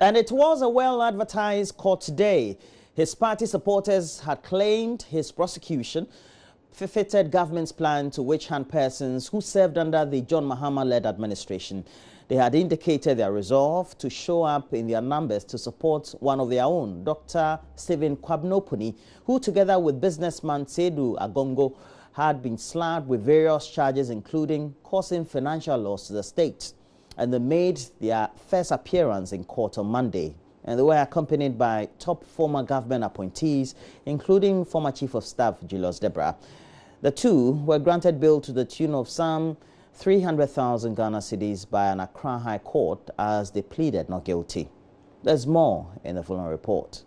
And it was a well-advertised court day. His party supporters had claimed his prosecution fitted government's plan to witch-hunt persons who served under the John Mahama-led administration. They had indicated their resolve to show up in their numbers to support one of their own, Dr. Stephen Kwabnopuni, who together with businessman Sedu Agongo had been slapped with various charges including causing financial loss to the state. And they made their first appearance in court on Monday. And they were accompanied by top former government appointees, including former Chief of Staff Julius Debra. The two were granted bail to the tune of some 300,000 Ghana cedis by an Accra High Court as they pleaded not guilty. There's more in the following report.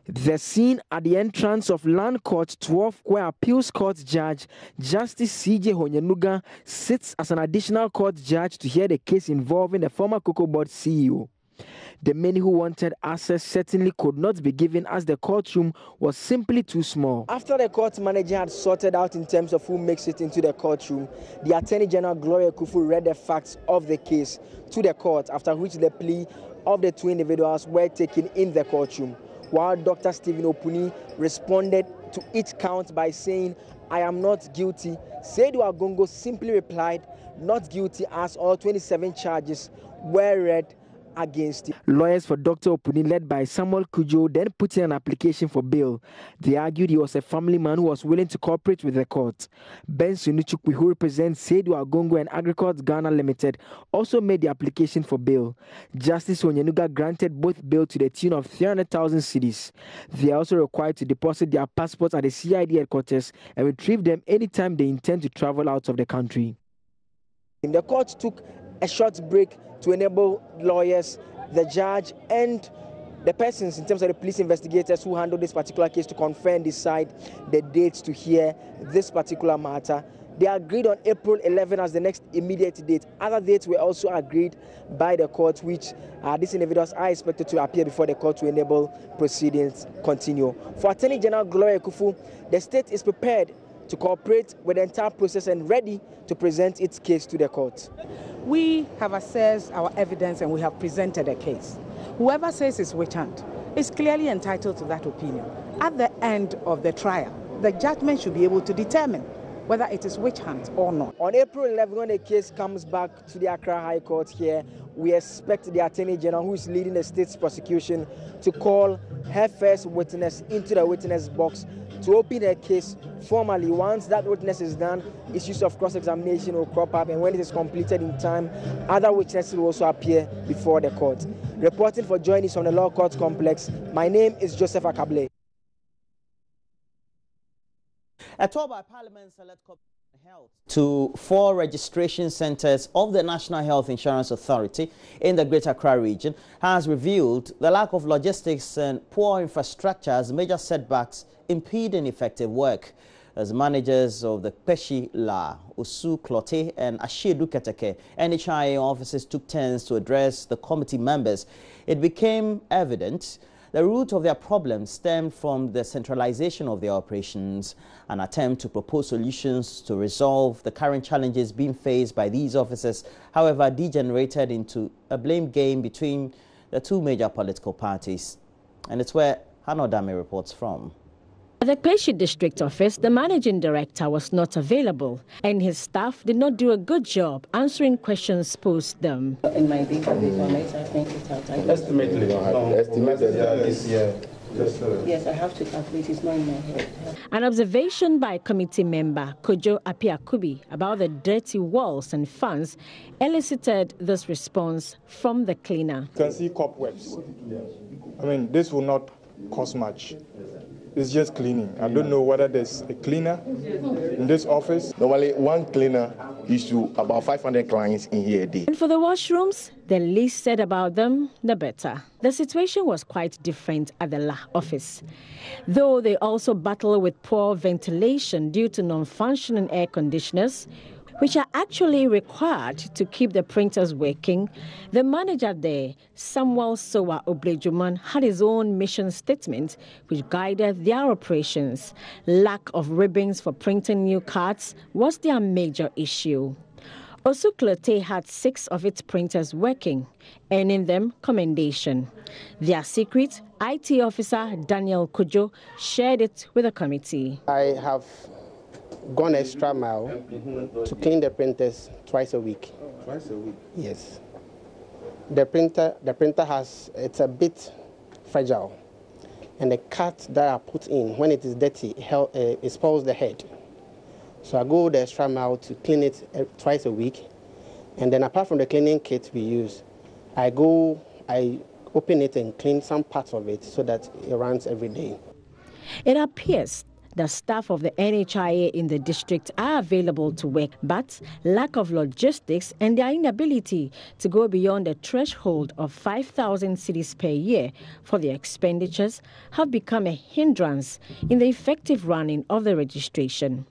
The scene at the entrance of Land Court 12, where Appeals Court Judge Justice C.J. Honyenuga sits as an additional court judge to hear the case involving the former COCOBOD CEO. The many who wanted access certainly could not be given as the courtroom was simply too small. After the court manager had sorted out in terms of who makes it into the courtroom, the Attorney General Gloria Kufu read the facts of the case to the court, after which the plea of the two individuals were taken in the courtroom. While Dr. Stephen Opuni responded to each count by saying, "I am not guilty," Sedu Agongo simply replied, "Not guilty," as all 27 charges were read against him. Lawyers for Dr. Opuni, led by Samuel Kujo, then put in an application for bail. They argued he was a family man who was willing to cooperate with the court. Ben Sunuchukwi, who represents Sedu Agongo and Agriculture Ghana Limited, also made the application for bail. Justice Honyenuga granted both bail to the tune of 300,000 cedis. They are also required to deposit their passports at the CID headquarters and retrieve them anytime they intend to travel out of the country. The court took a short break to enable lawyers, the judge, and the persons in terms of the police investigators who handled this particular case to confer and decide the dates to hear this particular matter. They agreed on April 11 as the next immediate date. Other dates were also agreed by the court, which these individuals are expected to appear before the court to enable proceedings continue. For Attorney General Gloria Kufu, the state is prepared to cooperate with the entire process and ready to present its case to the court. We have assessed our evidence and we have presented a case. Whoever says it's witch hunt is clearly entitled to that opinion. At the end of the trial, the judgment should be able to determine whether it is witch hunt or not. On April 11, when the case comes back to the Accra High Court here, we expect the Attorney General, who is leading the state's prosecution, to call her first witness into the witness box to open her case formally. Once that witness is done, issues of cross-examination will crop up, and when it is completed in time, other witnesses will also appear before the court. Reporting for JoyNews from the Law Court Complex, my name is Joseph Akable. A tour by Parliament select health to 4 registration centers of the National Health Insurance Authority in the Greater Accra region has revealed the lack of logistics and poor infrastructure as major setbacks impeding effective work. As managers of the Peshi La, Osu Klote and Ashedu Keteke NHIA offices took turns to address the committee members, it became evident the root of their problems stemmed from the centralization of their operations. An attempt to propose solutions to resolve the current challenges being faced by these officers, however, degenerated into a blame game between the two major political parties. And it's where Hannah Dame reports from. At the Peshi District Office, the managing director was not available, and his staff did not do a good job answering questions posed them. In my database on it, I think it's out. Estimately, this year. Yes, I have to calculate. It's not in my head. An observation by committee member Kojo Apiakubi about the dirty walls and fans elicited this response from the cleaner. You can see cobwebs. I mean, this will not cost much. It's just cleaning. I don't know whether there's a cleaner in this office. Normally, one cleaner is to about 500 clients in here a day. And for the washrooms, the least said about them, the better. The situation was quite different at the La office. Though they also battle with poor ventilation due to non-functioning air conditioners, which are actually required to keep the printers working, the manager there, Samuel Sowa Oblejuman, had his own mission statement which guided their operations. Lack of ribbons for printing new cards was their major issue. Osuklote had 6 of its printers working, earning them commendation. Their secret, IT officer Daniel Kojo shared it with the committee. I have gone extra mile to clean the printers twice a week. Twice a week? Yes. The printer it's a bit fragile, and the cut that I put in when it is dirty it spoils the head. So I go the extra mile to clean it twice a week, and then apart from the cleaning kit we use, I open it and clean some parts of it so that it runs every day. It appears the staff of the NHIA in the district are available to work, but lack of logistics and their inability to go beyond the threshold of 5,000 cedis per year for their expenditures have become a hindrance in the effective running of the registration.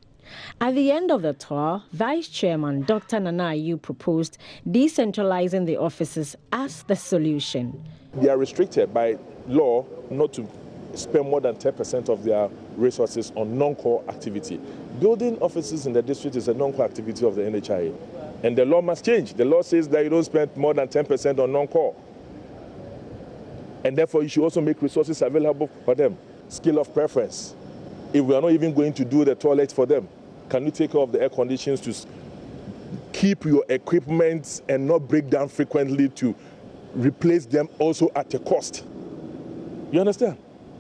At the end of the tour, Vice Chairman Dr. Nana Ayu proposed decentralizing the offices as the solution. They are restricted by law not to spend more than 10% of their resources on non-core activity. Building offices in the district is a non-core activity of the NHIA, and the law must change. The law says that you don't spend more than 10% on non-core, and therefore you should also make resources available for them. Skill of preference. If we are not even going to do the toilet for them, can you take care of the air conditions to keep your equipment and not break down frequently, to replace them also at a cost? You understand?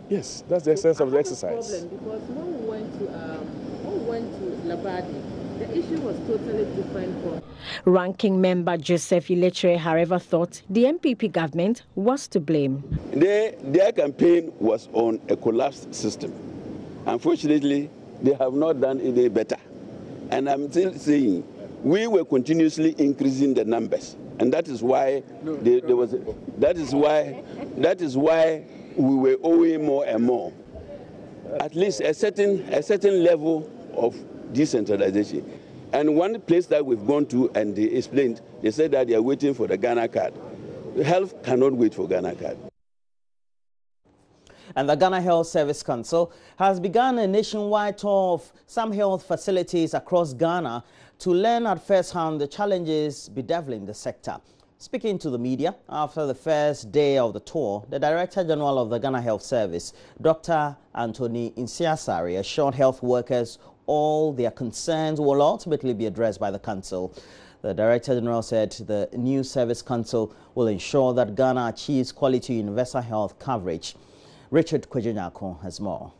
Yes, that's the essence of the exercise. Problem because when we went to Labadi, the issue was totally different from. Ranking member Joseph Iletre, however, thought the MPP government was to blame. Their campaign was on a collapsed system. Unfortunately, they have not done any better. And I'm still saying we were continuously increasing the numbers, and that is why that is why we were owing more and more. At least a certain level of decentralization. And one place that we've gone to, and they explained, they said that they are waiting for the Ghana card. Health cannot wait for Ghana card. And the Ghana Health Service Council has begun a nationwide tour of some health facilities across Ghana to learn at first hand the challenges bedeviling the sector. Speaking to the media after the first day of the tour, the Director General of the Ghana Health Service, Dr. Anthony Nsiasare, assured health workers all their concerns will ultimately be addressed by the Council. The Director General said the new Service Council will ensure that Ghana achieves quality universal health coverage. Richard Kwejinyako has more.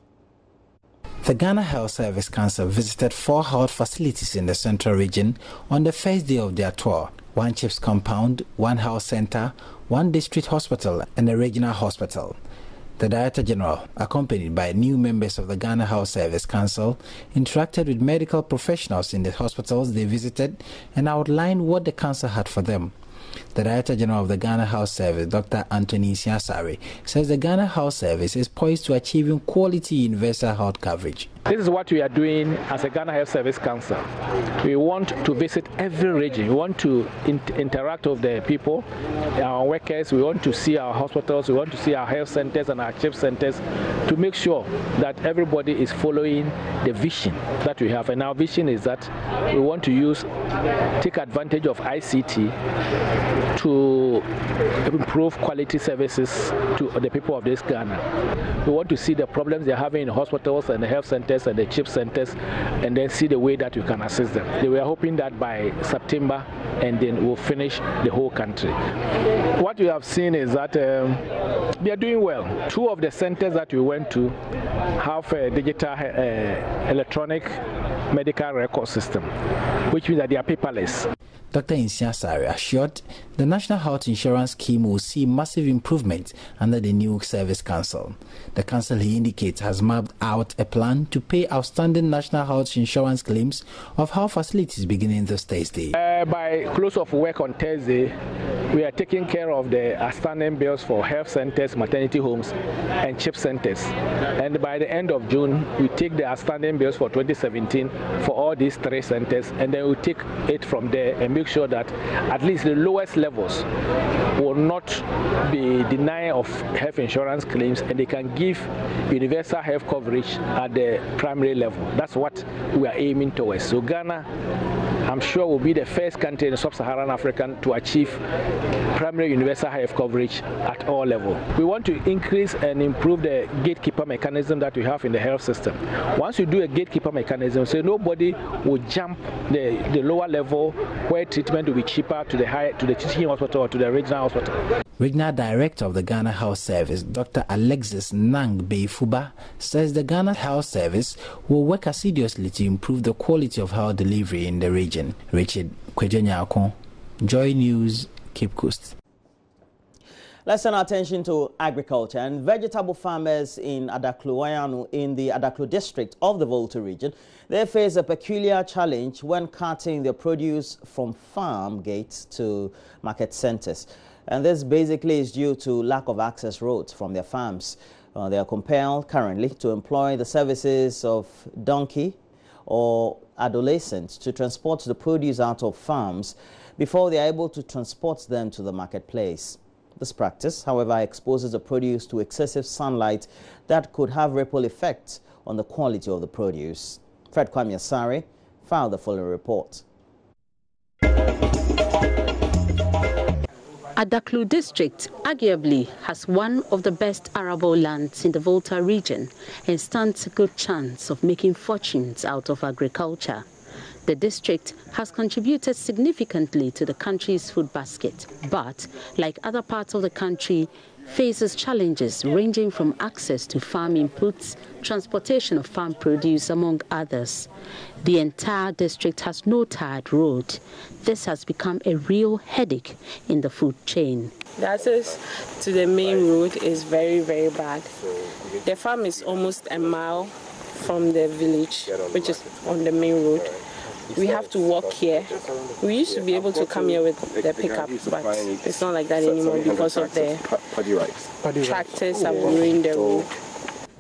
The Ghana Health Service Council visited 4 health facilities in the central region on the first day of their tour: 1 CHIPS compound, 1 health center, 1 district hospital and a regional hospital. The Director General, accompanied by new members of the Ghana Health Service Council, interacted with medical professionals in the hospitals they visited and outlined what the council had for them. The Director General of the Ghana Health Service, Dr. Anthony Nsiasare, says the Ghana Health Service is poised to achieving quality universal health coverage. This is what we are doing as a Ghana Health Service Council. We want to visit every region. We want to interact with the people, our workers. We want to see our hospitals. We want to see our health centers and our CHIP centers to make sure that everybody is following the vision that we have. And our vision is that we want to take advantage of ICT to improve quality services to the people of this Ghana. We want to see the problems they're having in hospitals and the health centers and the CHIP centers, and then see the way that we can assist them. We are hoping that by September, and then we'll finish the whole country. What we have seen is that they are doing well. 2 of the centers that we went to have a digital electronic medical record system, which means that they are paperless. Dr. Nsiasare assured the National Health Insurance Scheme will see massive improvement under the new Service Council. The Council, he indicates, has mapped out a plan to pay outstanding National Health Insurance claims of health facilities beginning this Thursday. By close of work on Thursday, we are taking care of the outstanding bills for health centers, maternity homes, and CHIP centers. And by the end of June, we take the outstanding bills for 2017 for all these 3 centers, and then we take it from there and make sure that at least the lowest levels will not be denying of health insurance claims, and they can give universal health coverage at the primary level. That's what we are aiming towards. So Ghana I'm sure we'll be the first country in sub-Saharan Africa to achieve primary universal health coverage at all levels. We want to increase and improve the gatekeeper mechanism that we have in the health system. Once you do a gatekeeper mechanism, so nobody will jump the lower level where treatment will be cheaper to the teaching hospital or to the regional hospital. Regional Director of the Ghana Health Service, Dr. Alexis Nang Beifuba, says the Ghana Health Service will work assiduously to improve the quality of health delivery in the region. Richard Kwejenyako, Joy News, Cape Coast. Let's turn our attention to agriculture, and vegetable farmers in Adaklu, in the Adaklu district of the Volta region, they face a peculiar challenge when carting their produce from farm gates to market centers. And this basically is due to lack of access roads from their farms. They are compelled currently to employ the services of donkey or adolescents to transport the produce out of farms before they are able to transport them to the marketplace. This practice, however, exposes the produce to excessive sunlight that could have ripple effects on the quality of the produce. Fred Kwame Asare filed the following report. Adaklu district arguably has one of the best arable lands in the Volta region and stands a good chance of making fortunes out of agriculture. The district has contributed significantly to the country's food basket, but like other parts of the country, faces challenges ranging from access to farm inputs, transportation of farm produce, among others. The entire district has no tarred road. This has become a real headache in the food chain. The access to the main road is very, very bad. The farm is almost a mile from the village, which is on the main road. We have to walk here. We used to be able to come here with the pickup, but it's not like that anymore because of the tractors have ruined the road.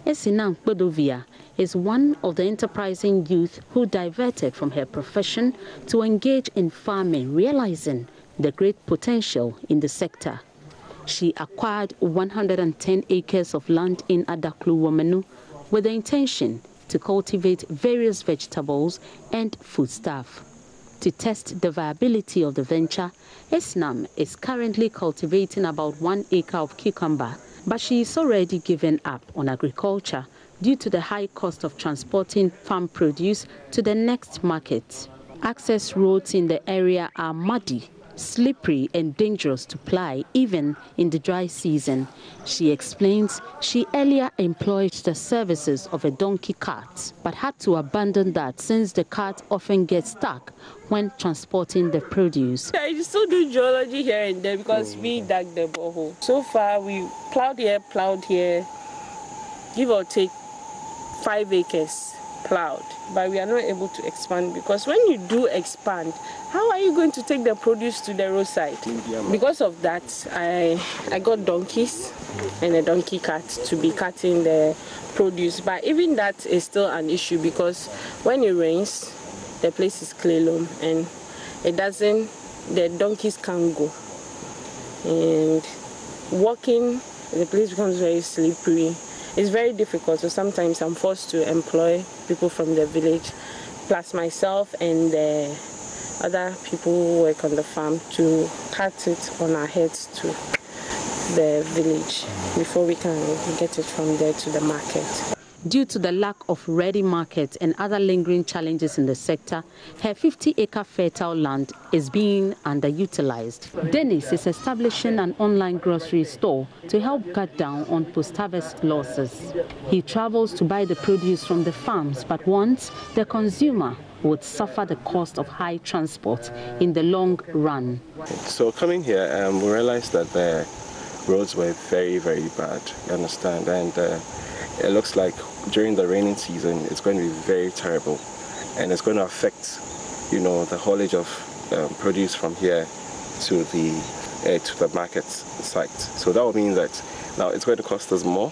Esinam Bodovia is one of the enterprising youth who diverted from her profession to engage in farming, realizing the great potential in the sector. She acquired 110 acres of land in Adaklu Womenu with the intention to cultivate various vegetables and foodstuff. To test the viability of the venture, Esnam is currently cultivating about 1 acre of cucumber, but she is already given up on agriculture due to the high cost of transporting farm produce to the next market. Access roads in the area are muddy, slippery and dangerous to ply even in the dry season. She explains she earlier employed the services of a donkey cart but had to abandon that since the cart often gets stuck when transporting the produce. I still do geology here and there because we dug the borehole. So far we plowed here, give or take 5 acres plowed, but we are not able to expand because when you do expand, how are you going to take the produce to the roadside? Because of that, I got donkeys and a donkey cart to be cutting the produce, but even that is still an issue because when it rains, the place is clay loam and the donkeys can't go. And walking, the place becomes very slippery. It's very difficult, so sometimes I'm forced to employ people from the village, plus myself and the other people who work on the farm to cut it on our heads to the village before we can get it from there to the market. Due to the lack of ready market and other lingering challenges in the sector, her 50-acre fertile land is being underutilized. Dennis is establishing an online grocery store to help cut down on post-harvest losses. He travels to buy the produce from the farms, but wants the consumer would suffer the cost of high transport in the long run. So coming here, we realized that the roads were very, very bad, you understand, and it looks like during the raining season it's going to be very terrible, and it's going to affect, the haulage of produce from here to the market site. So that would mean that now it's going to cost us more,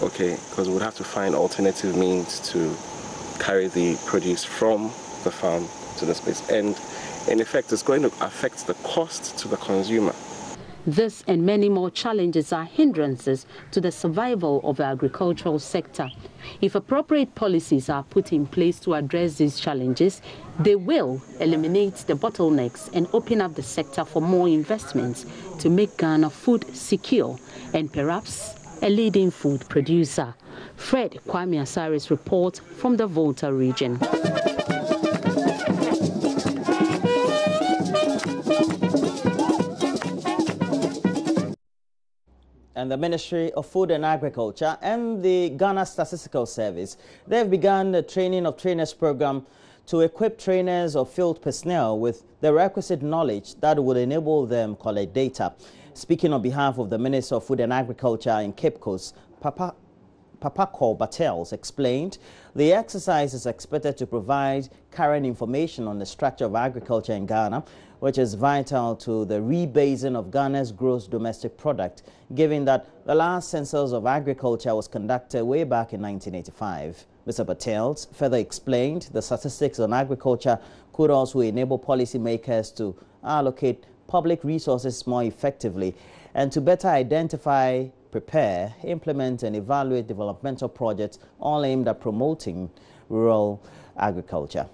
okay, because we would have to find alternative means to carry the produce from the farm to the space, and in effect it's going to affect the cost to the consumer. This and many more challenges are hindrances to the survival of the agricultural sector. If appropriate policies are put in place to address these challenges, they will eliminate the bottlenecks and open up the sector for more investments to make Ghana food secure and perhaps a leading food producer. Fred Kwame Asari's report from the Volta region. And the Ministry of Food and Agriculture and the Ghana Statistical Service, they've begun the Training of Trainers program to equip trainers or field personnel with the requisite knowledge that would enable them collect data. Speaking on behalf of the Minister of Food and Agriculture in Cape Coast, Papako Bartels explained the exercise is expected to provide current information on the structure of agriculture in Ghana, which is vital to the rebasing of Ghana's gross domestic product, given that the last census of agriculture was conducted way back in 1985. Mr. Bartels further explained the statistics on agriculture could also enable policymakers to allocate public resources more effectively and to better identify, prepare, implement and evaluate developmental projects all aimed at promoting rural agriculture.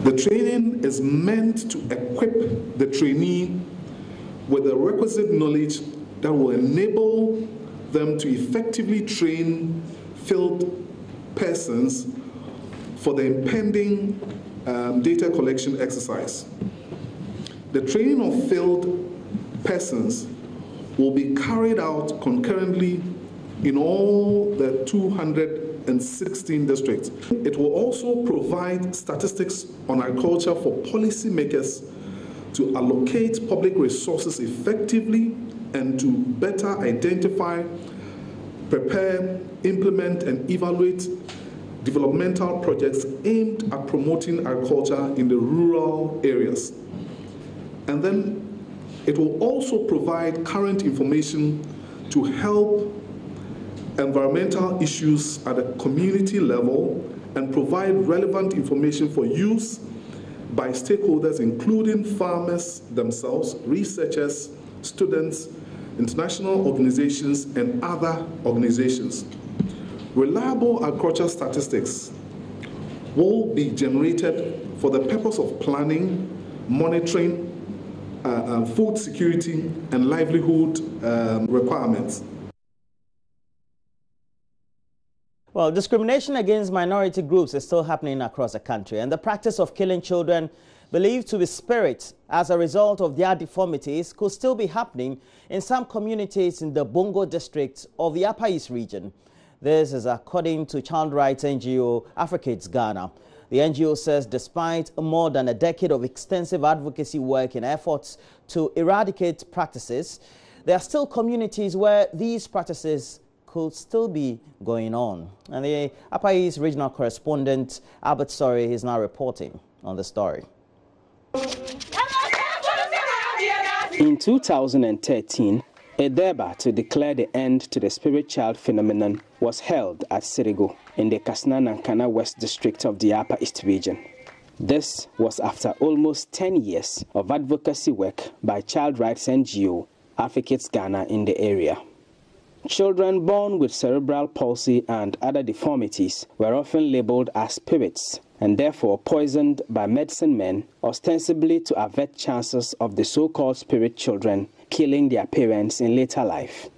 The training is meant to equip the trainee with the requisite knowledge that will enable them to effectively train field persons for the impending data collection exercise. The training of field persons will be carried out concurrently in all the 216 districts. It will also provide statistics on agriculture for policymakers to allocate public resources effectively and to better identify, prepare, implement and evaluate developmental projects aimed at promoting agriculture in the rural areas. And then it will also provide current information to help environmental issues at a community level and provide relevant information for use by stakeholders, including farmers themselves, researchers, students, international organizations, and other organizations. Reliable agricultural statistics will be generated for the purpose of planning, monitoring, food security, and livelihood requirements. Well, discrimination against minority groups is still happening across the country, and the practice of killing children believed to be spirits as a result of their deformities could still be happening in some communities in the Bongo district of the Upper East region. This is according to child rights NGO Afrikids Ghana. The NGO says despite more than a decade of extensive advocacy work and efforts to eradicate practices, there are still communities where these practices could still be going on. And the Upper East regional correspondent Albert Sorry is now reporting on the story. In 2013, a deba to declare the end to the spirit child phenomenon was held at Sirigu in the Kasna-Nankana West District of the Upper East region. This was after almost 10 years of advocacy work by child rights NGO Afrikids Ghana in the area. Children born with cerebral palsy and other deformities were often labeled as spirits and therefore poisoned by medicine men, ostensibly to avert chances of the so-called spirit children killing their parents in later life.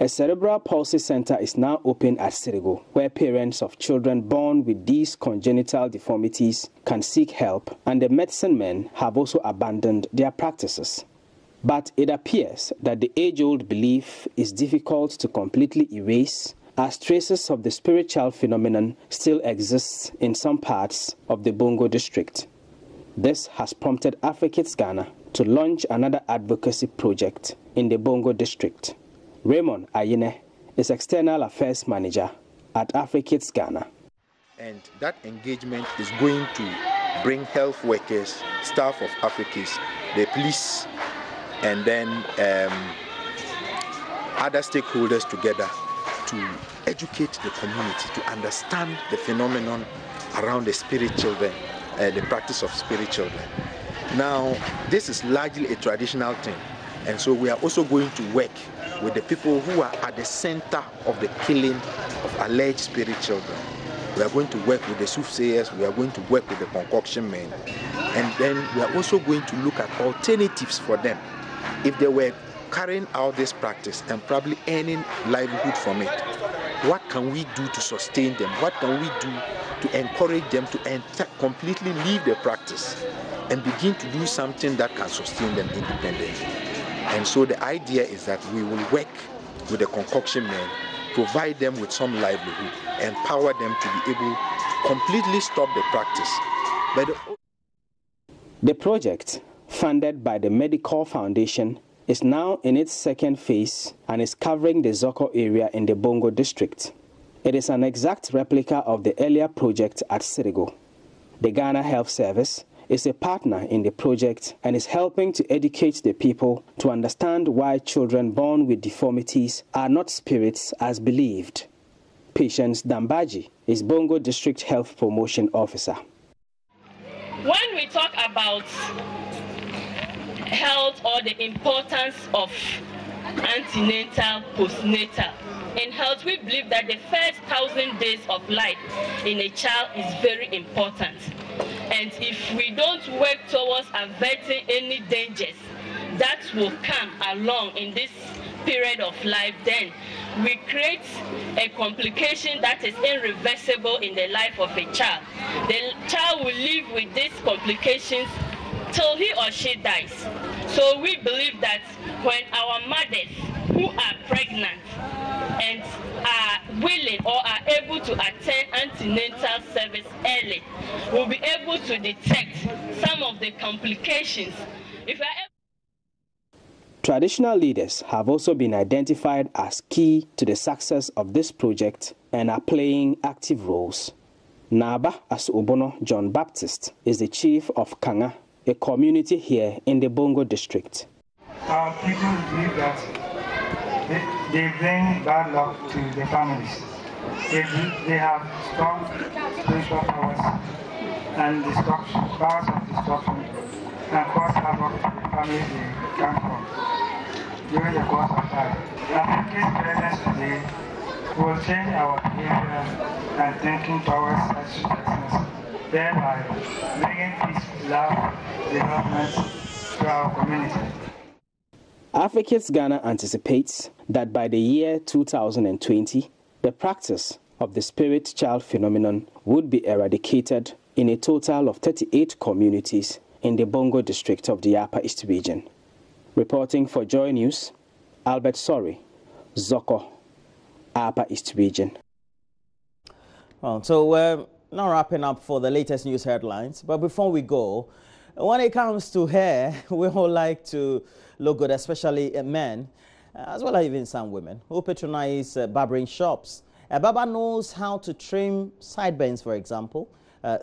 A cerebral palsy center is now open at Sirigu, where parents of children born with these congenital deformities can seek help, and the medicine men have also abandoned their practices. But it appears that the age-old belief is difficult to completely erase, as traces of the spirit child phenomenon still exists in some parts of the Bongo district. This has prompted Afrikids Ghana to launch another advocacy project in the Bongo district. Raymond Ayine is External Affairs Manager at Afrikids Ghana. And that engagement is going to bring health workers, staff of Afrikids, the police, and then other stakeholders together to educate the community to understand the phenomenon around the spirit children, the practice of spirit children. Now, this is largely a traditional thing, And so we are also going to work with the people who are at the center of the killing of alleged spirit children. We are going to work with the soothsayers, we are going to work with the concoction men, and then we are also going to look at alternatives for them. If they were carrying out this practice and probably earning livelihood from it, what can we do to sustain them? What can we do to encourage them to completely leave the practice and begin to do something that can sustain them independently? And so the idea is that we will work with the concoction men, provide them with some livelihood, empower them to be able to completely stop the practice. But the project, funded by the Medical Foundation, is now in its second phase and is covering the Zoko area in the Bongo district. It is an exact replica of the earlier project at Sirigo. The Ghana Health Service is a partner in the project and is helping to educate the people to understand why children born with deformities are not spirits as believed. Patience Dambaji is Bongo District Health Promotion Officer. When we talk about health or the importance of antenatal, postnatal, in health, we believe that the first 1,000 days of life in a child is very important. And if we don't work towards averting any dangers that will come along in this period of life, then we create a complication that is irreversible in the life of a child. The child will live with these complications till he or she dies. So we believe that when our mothers who are pregnant and are willing or are able to attend antenatal service early, will be able to detect some of the complications. Traditional leaders have also been identified as key to the success of this project and are playing active roles. Naba Asuobono John Baptist is the chief of Kanga, a community here in the Bongo district. Our people believe that they bring bad luck to the families. They have strong spiritual powers and powers of destruction, and cause havoc to the families they come from during the course of time. Africa's presence today will change our behavior and thinking towards such persons, thereby bringing peace, love, development to our community. Afrikids Ghana anticipates that by the year 2020, the practice of the spirit child phenomenon would be eradicated in a total of 38 communities in the Bongo district of the Upper East region. Reporting for JoyNews, Albert Sori, Zoko, Upper East region. Well, so we're now wrapping up for the latest news headlines. But before we go, when it comes to hair, we all like to look good, especially men, as well as even some women who patronize barbering shops. A barber knows how to trim sideburns, for example,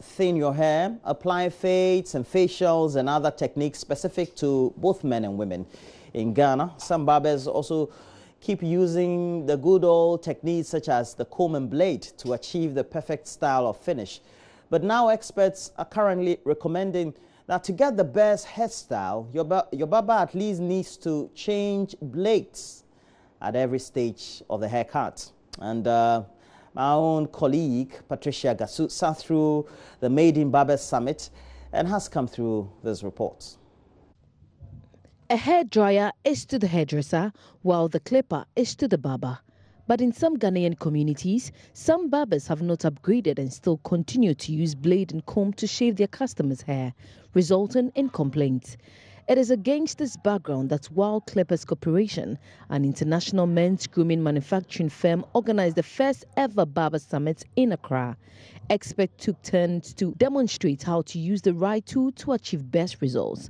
thin your hair, apply fades and facials and other techniques specific to both men and women. In Ghana, some barbers also keep using the good old techniques such as the comb and blade to achieve the perfect style of finish. But now experts are currently recommending that to get the best hairstyle, your barber at least needs to change blades at every stage of the haircut. And my own colleague, Patricia Gasu, sat through the Made in Barber Summit and has come through this report. A hairdryer is to the hairdresser, while the clipper is to the barber. But in some Ghanaian communities, some barbers have not upgraded and still continue to use blade and comb to shave their customers' hair, resulting in complaints. It is against this background that Wild Clippers Corporation, an international men's grooming manufacturing firm, organized the first ever barber summit in Accra. Experts took turns to demonstrate how to use the right tool to achieve best results.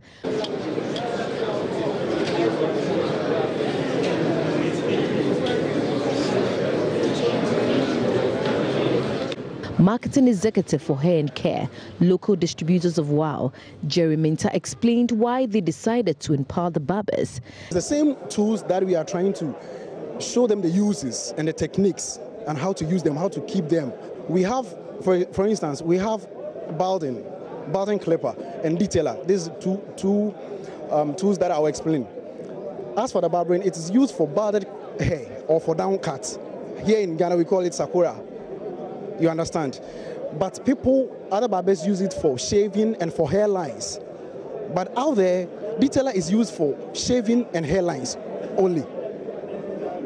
Marketing executive for Hair and Care, local distributors of WOW, Jerry Minta, explained why they decided to empower the barbers. The same tools that we are trying to show them the uses and the techniques and how to use them, how to keep them. We have, for instance, we have balding clipper and detailer. These two tools that I'll explain. as for the barbering, it is used for balded hair or for down cuts. Here in Ghana, we call it sakura. You understand? But other barbers use it for shaving and for hairlines. But out there, detailer is used for shaving and hairlines only.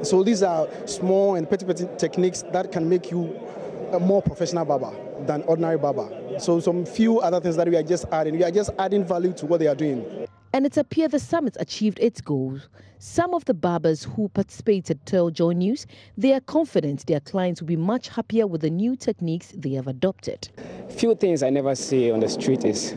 So these are small and petty techniques that can make you a more professional barber than ordinary barber. So some few other things that we are just adding. We are just adding value to what they are doing. And it appears the summit achieved its goals. Some of the barbers who participated tell JoyNews they are confident their clients will be much happier with the new techniques they have adopted. Few things I never see on the street is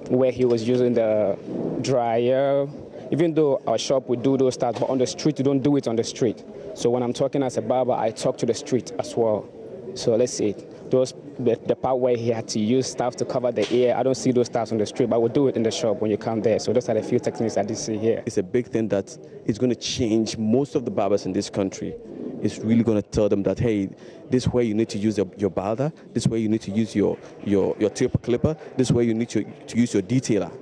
where he was using the dryer. Even though our shop would do those stuff, but on the street, you don't do it on the street. So when I'm talking as a barber, I talk to the street as well. So let's see, the part where he had to use stuff to cover the ear, I don't see those stuff on the street, but we'll do it in the shop when you come there. So those are the few techniques I did see here. It's a big thing that is going to change most of the barbers in this country. It's really going to tell them that, hey, this way you need to use your balder, this way you need to use your taper clipper, this way you need to use your detailer.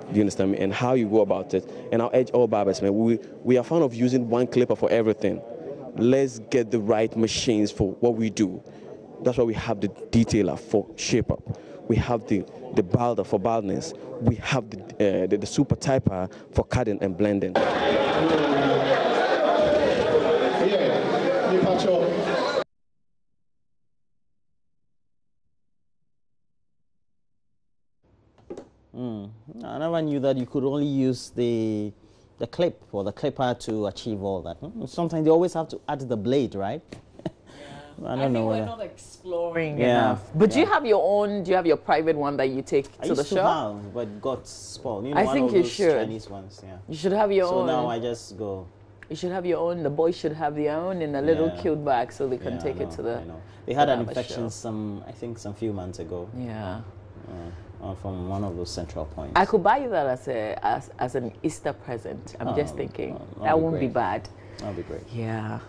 Do you understand me? And how you go about it. And I'll urge all barbers, man, we are fond of using one clipper for everything. Let's get the right machines for what we do. That's why we have the detailer for shape up. We have the balder for baldness. We have the super typer for cutting and blending. I never knew that you could only use the clip or the clipper to achieve all that. Sometimes you always have to add the blade, right? I don't know. We're not exploring enough. But do you have your own? Do you have your private one that you take to the shop? I used to have, but got spoiled. You know, I think you should. Chinese ones, yeah. You should have your own. So now I just go. You should have your own. The boys should have their own in a little cute bag so they can take it to the. I know. They had an infection I think some few months ago. Yeah. From one of those central points. I could buy you that as an Easter present. I'm just thinking that won't be bad. That'll be great. Yeah.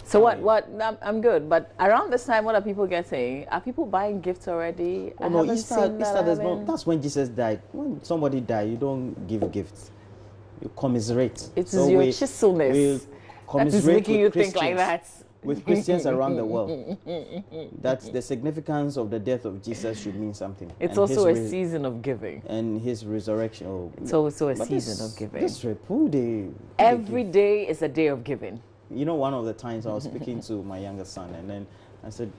So what? I'm good. But around this time, what are people getting? Are people buying gifts already? Oh, no, Easter there's no. That's when Jesus died. When somebody died, you don't give gifts. You commiserate. It is your chiselness that is making you think like that. With Christians around the world, that the significance of the death of Jesus should mean something. It's also a season of giving. And his resurrection. Oh, it's also a season of giving. This trip, every day is a day of giving. You know, one of the times I was speaking to my younger son, and then I said,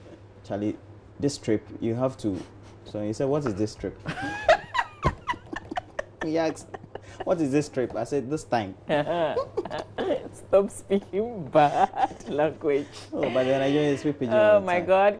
Charlie, this trip, you have to. So he said, what is this trip? He asked, what is this trip? I said, this time. Stop speaking bad language. Oh, but then I just speak pidgin. Oh my God.